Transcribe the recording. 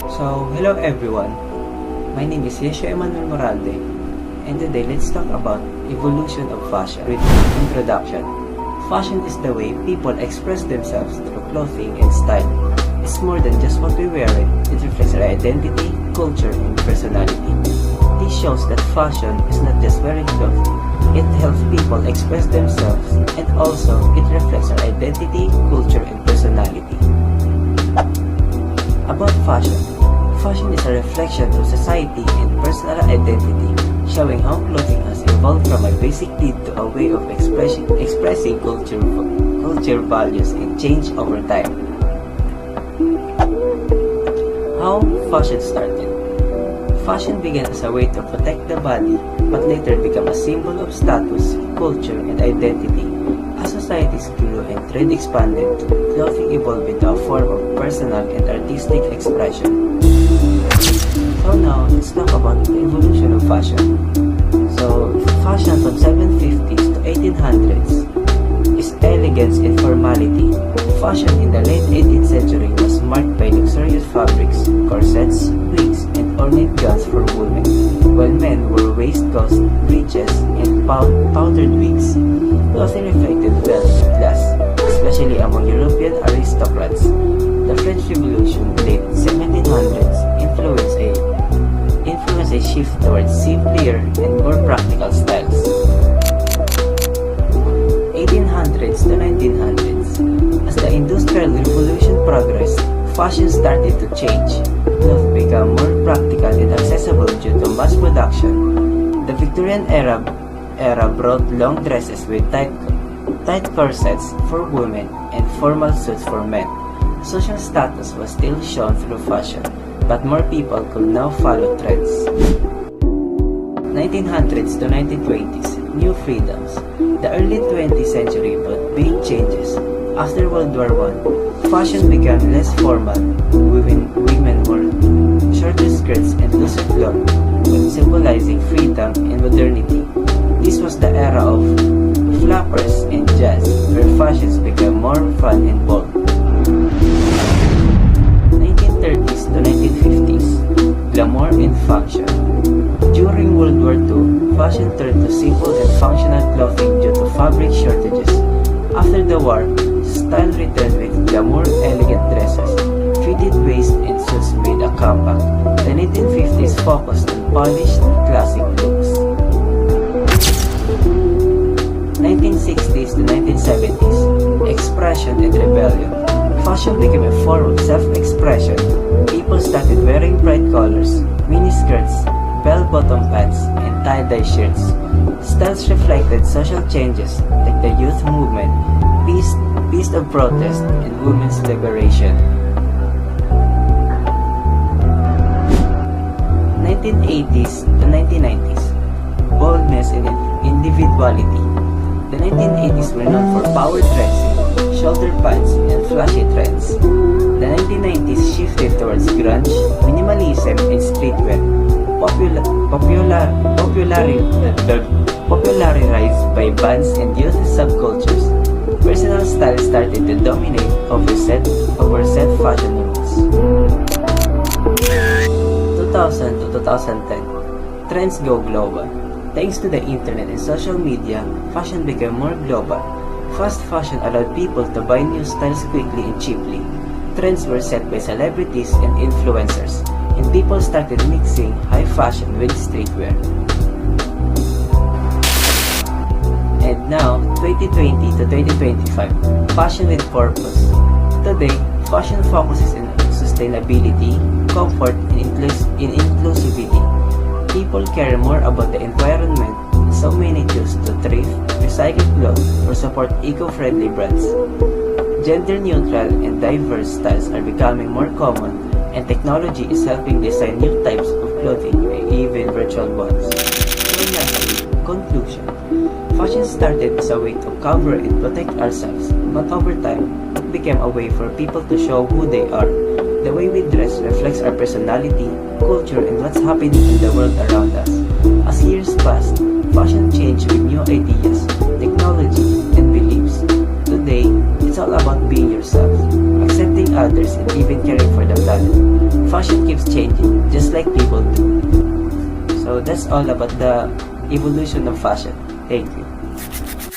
Hello everyone. My name is Ieshua Emmanuel Moralde, and today let's talk about evolution of fashion with introduction. Fashion is the way people express themselves through clothing and style. It's more than just what we wear it reflects our identity, culture, and personality. This shows that fashion is not just wearing clothes, it helps people express themselves, and also it reflects our identity, culture, and personality. About fashion. Fashion is a reflection of society and personal identity, showing how clothing has evolved from a basic need to a way of expressing culture values and change over time. How fashion started. Fashion began as a way to protect the body, but later became a symbol of status, culture, and identity. As societies grew and trade expanded, clothing evolved into a form of personal and artistic expression. So now, let's talk about the evolution of fashion. Fashion from 750s to 1800s is elegance and formality. Fashion in the late 18th century was marked by luxurious fabrics, corsets, wigs, and ornate gowns for women, while men wore waistcoats, breeches, and powdered wigs. Clothing reflected wealth and class, especially among European aristocrats. The French Revolution, late 1700s, influenced a shift towards simpler and more practical styles. 1800s to 1900s. As the Industrial Revolution progressed, fashion started to change. Clothes became more practical and accessible due to mass production. The Victorian era brought long dresses with tight corsets for women and formal suits for men. Social status was still shown through fashion, but more people could now follow trends. 1900s to 1920s, new freedoms. The early 20th century brought big changes. After World War I, fashion became less formal. Women wore shorter skirts and looser clothes, symbolizing freedom and modernity. This was the era of flappers and jazz, where fashions became more fun and bold. 1930s to 1950s, glamour and function. During World War II, fashion turned to simple and functional clothing due to fabric shortages. After the war, style returned with glamour, elegant dresses, fitted waist and suits made a comeback. The 1950s focused on polished, classic looks. 1960s to 1970s, expression and rebellion. Fashion became a form of self-expression. People started wearing bright colors, miniskirts, bell-bottom pants, and tie-dye shirts. Styles reflected social changes like the youth movement, peace of protest, and women's liberation. 1980s to 1990s, boldness and individuality. The 1980s were known for power dressing, shoulder pads, and flashy trends. The 1990s shifted towards grunge, minimalism, and streetwear, popularized by bands and youth subcultures. Personal style started to dominate over set fashion rules. 2000 to 2010, trends go global. Thanks to the internet and social media, fashion became more global. Fast fashion allowed people to buy new styles quickly and cheaply. Trends were set by celebrities and influencers, and people started mixing high fashion with streetwear. And now, 2020 to 2025, fashion with purpose. Today, fashion focuses on sustainability, comfort, and inclusivity. People care more about the environment, so many choose to thrift, recycle clothes, or support eco-friendly brands. Gender-neutral and diverse styles are becoming more common, and technology is helping design new types of clothing, even virtual ones. So lastly, conclusion. Fashion started as a way to cover and protect ourselves, but over time, it became a way for people to show who they are. The way we dress reflects our personality, culture, and what's happening in the world around us. As years passed, fashion changed with new ideas, technology, and beliefs. Today, it's all about being yourself, accepting others, and even caring for the planet. Fashion keeps keeps changing, just like people do. So that's all about the evolution of fashion. Thank you.